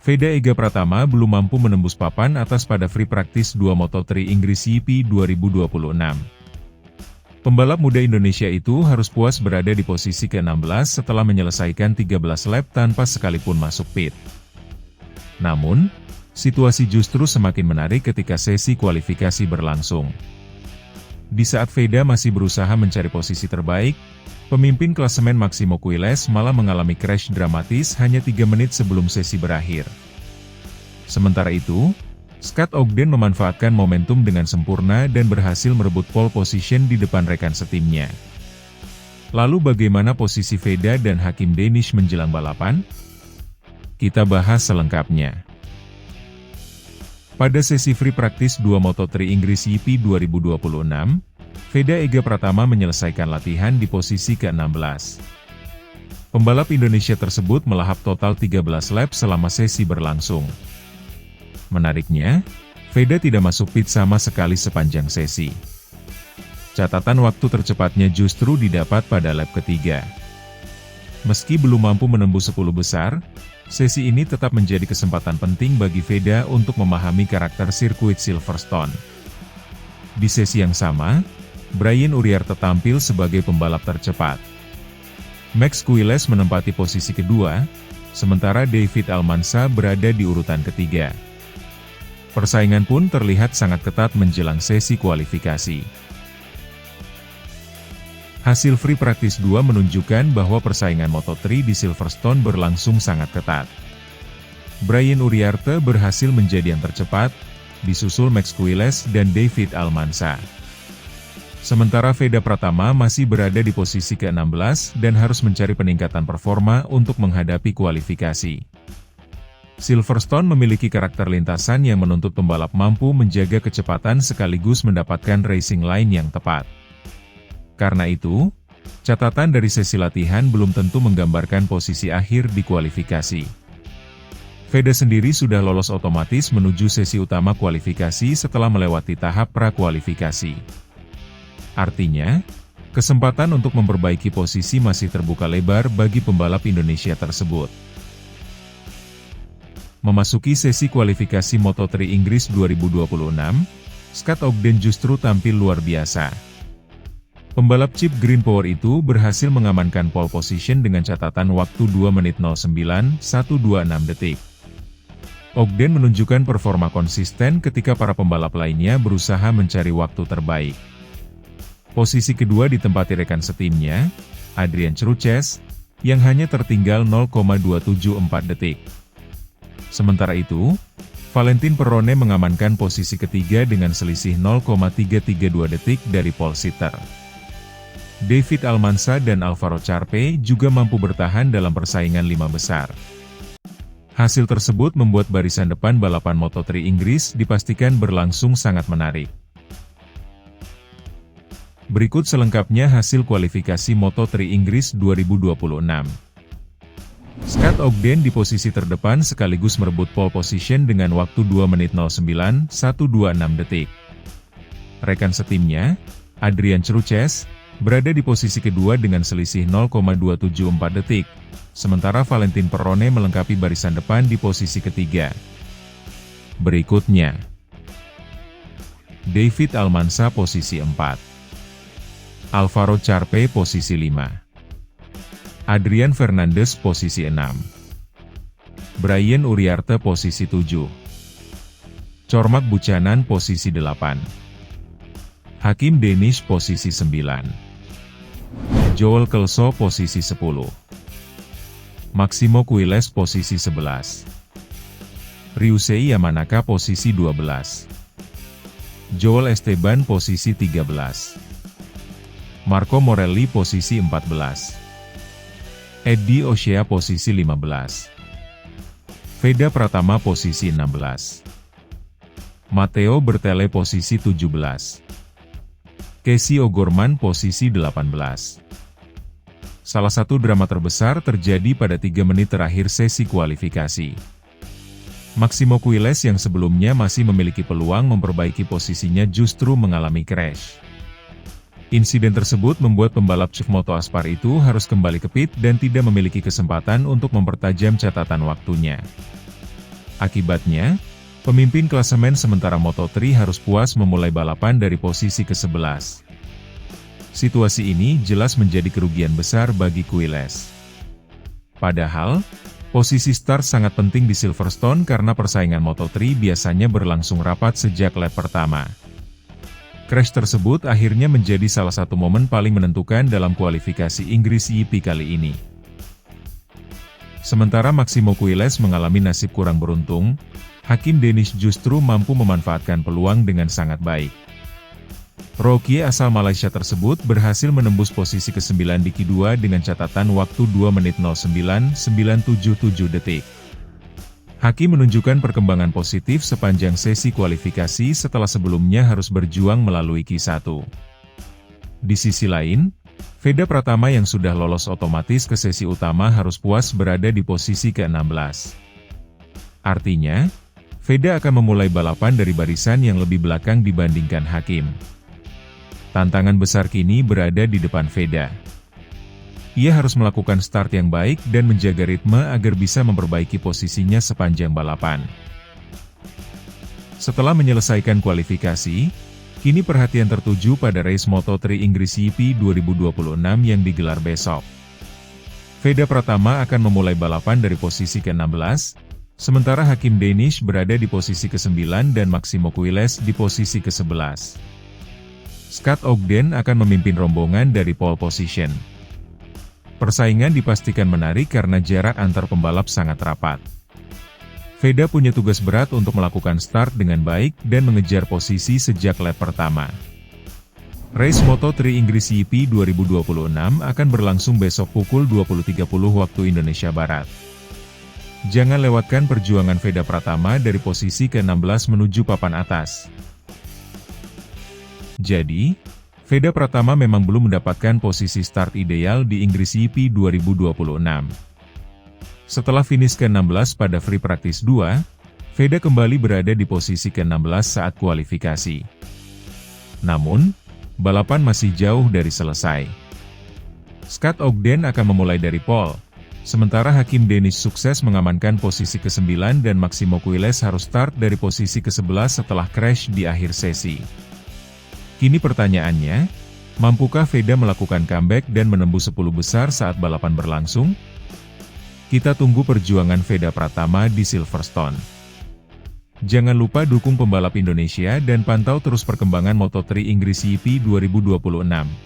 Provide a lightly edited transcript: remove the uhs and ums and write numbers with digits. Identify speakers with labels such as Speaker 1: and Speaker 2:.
Speaker 1: Veda Ega Pratama belum mampu menembus papan atas pada Free Practice 2 Moto3 Inggris GP 2026. Pembalap muda Indonesia itu harus puas berada di posisi ke-16 setelah menyelesaikan 13 lap tanpa sekalipun masuk pit. Namun, situasi justru semakin menarik ketika sesi kualifikasi berlangsung. Di saat Veda masih berusaha mencari posisi terbaik, pemimpin klasemen Maximo Quiles malah mengalami crash dramatis hanya 3 menit sebelum sesi berakhir. Sementara itu, Scott Ogden memanfaatkan momentum dengan sempurna dan berhasil merebut pole position di depan rekan setimnya. Lalu bagaimana posisi Veda dan Hakim Danish menjelang balapan? Kita bahas selengkapnya. Pada sesi Free Practice 2 Moto3 Inggris GP 2026, Veda Ega Pratama menyelesaikan latihan di posisi ke-16. Pembalap Indonesia tersebut melahap total 13 lap selama sesi berlangsung. Menariknya, Veda tidak masuk pit sama sekali sepanjang sesi. Catatan waktu tercepatnya justru didapat pada lap ketiga. Meski belum mampu menembus 10 besar, sesi ini tetap menjadi kesempatan penting bagi Veda untuk memahami karakter sirkuit Silverstone. Di sesi yang sama, Brian Uriarte tampil sebagai pembalap tercepat. Max Quiles menempati posisi kedua, sementara David Almanza berada di urutan ketiga. Persaingan pun terlihat sangat ketat menjelang sesi kualifikasi. Hasil Free Practice 2 menunjukkan bahwa persaingan Moto3 di Silverstone berlangsung sangat ketat. Brian Uriarte berhasil menjadi yang tercepat, disusul Max Quiles dan David Almanza. Sementara Veda Pratama masih berada di posisi ke-16 dan harus mencari peningkatan performa untuk menghadapi kualifikasi. Silverstone memiliki karakter lintasan yang menuntut pembalap mampu menjaga kecepatan sekaligus mendapatkan racing line yang tepat. Karena itu, catatan dari sesi latihan belum tentu menggambarkan posisi akhir di kualifikasi. Veda sendiri sudah lolos otomatis menuju sesi utama kualifikasi setelah melewati tahap pra-kualifikasi. Artinya, kesempatan untuk memperbaiki posisi masih terbuka lebar bagi pembalap Indonesia tersebut. Memasuki sesi kualifikasi Moto3 Inggris 2026, Scott Ogden justru tampil luar biasa. Pembalap chip Green Power itu berhasil mengamankan pole position dengan catatan waktu 2 menit 09.126 detik. Ogden menunjukkan performa konsisten ketika para pembalap lainnya berusaha mencari waktu terbaik. Posisi kedua ditempati rekan setimnya, Adrian Chruches, yang hanya tertinggal 0,274 detik. Sementara itu, Valentin Perrone mengamankan posisi ketiga dengan selisih 0,332 detik dari pole sitter. David Almanza dan Alvaro Charpe juga mampu bertahan dalam persaingan 5 besar. Hasil tersebut membuat barisan depan balapan Moto3 Inggris dipastikan berlangsung sangat menarik. Berikut selengkapnya hasil kualifikasi Moto3 Inggris 2026. Scott Ogden di posisi terdepan sekaligus merebut pole position dengan waktu 2 menit 09.126 detik. Rekan setimnya, Adrian Chruches, berada di posisi kedua dengan selisih 0,274 detik, sementara Valentin Perrone melengkapi barisan depan di posisi ketiga. Berikutnya, David Almanza posisi 4, Alvaro Charpe posisi 5, Adrian Fernandez posisi 6, Brian Uriarte posisi 7, Cormac Buchanan posisi 8, Hakim Danish posisi 9, Joel Kelso posisi 10, Maximo Quiles posisi 11, Ryusei Yamanaka posisi 12, Joel Esteban posisi 13, Marco Morelli posisi 14, Eddie Oshea posisi 15, Veda Pratama posisi 16, Matteo Bertele posisi 17, Casey O'Gorman posisi 18. Salah satu drama terbesar terjadi pada 3 menit terakhir sesi kualifikasi. Maximo Quiles yang sebelumnya masih memiliki peluang memperbaiki posisinya justru mengalami crash. Insiden tersebut membuat pembalap Chief Moto Aspar itu harus kembali ke pit dan tidak memiliki kesempatan untuk mempertajam catatan waktunya. Akibatnya, pemimpin klasemen sementara Moto3 harus puas memulai balapan dari posisi ke-11. Situasi ini jelas menjadi kerugian besar bagi Quiles. Padahal, posisi start sangat penting di Silverstone karena persaingan Moto3 biasanya berlangsung rapat sejak lap pertama. Crash tersebut akhirnya menjadi salah satu momen paling menentukan dalam kualifikasi Inggris GP kali ini. Sementara Maximo Quiles mengalami nasib kurang beruntung, Hakim Danish justru mampu memanfaatkan peluang dengan sangat baik. Rookie asal Malaysia tersebut berhasil menembus posisi ke-9 di Q2 dengan catatan waktu 2 menit 09.977 detik. Hakim menunjukkan perkembangan positif sepanjang sesi kualifikasi setelah sebelumnya harus berjuang melalui Q1. Di sisi lain, Veda Pratama yang sudah lolos otomatis ke sesi utama harus puas berada di posisi ke-16. Artinya, Veda akan memulai balapan dari barisan yang lebih belakang dibandingkan Hakim. Tantangan besar kini berada di depan Veda. Ia harus melakukan start yang baik dan menjaga ritme agar bisa memperbaiki posisinya sepanjang balapan. Setelah menyelesaikan kualifikasi, kini perhatian tertuju pada race Moto3 Inggris GP 2026 yang digelar besok. Veda Pratama akan memulai balapan dari posisi ke-16, sementara Hakim Danish berada di posisi ke-9 dan Maximo Quiles di posisi ke-11. Scott Ogden akan memimpin rombongan dari pole position. Persaingan dipastikan menarik karena jarak antar pembalap sangat rapat. Veda punya tugas berat untuk melakukan start dengan baik dan mengejar posisi sejak lap pertama. Race Moto3 Inggris GP 2026 akan berlangsung besok pukul 20.30 waktu Indonesia Barat. Jangan lewatkan perjuangan Veda Pratama dari posisi ke-16 menuju papan atas. Jadi, Veda Pratama memang belum mendapatkan posisi start ideal di Inggris GP 2026. Setelah finish ke-16 pada Free Practice 2, Veda kembali berada di posisi ke-16 saat kualifikasi. Namun, balapan masih jauh dari selesai. Scott Ogden akan memulai dari pole, sementara Hakim Danish sukses mengamankan posisi ke-9 dan Maximo Quiles harus start dari posisi ke-11 setelah crash di akhir sesi. Kini pertanyaannya, mampukah Veda melakukan comeback dan menembus 10 besar saat balapan berlangsung? Kita tunggu perjuangan Veda Pratama di Silverstone. Jangan lupa dukung pembalap Indonesia dan pantau terus perkembangan Moto3 Inggris GP 2026.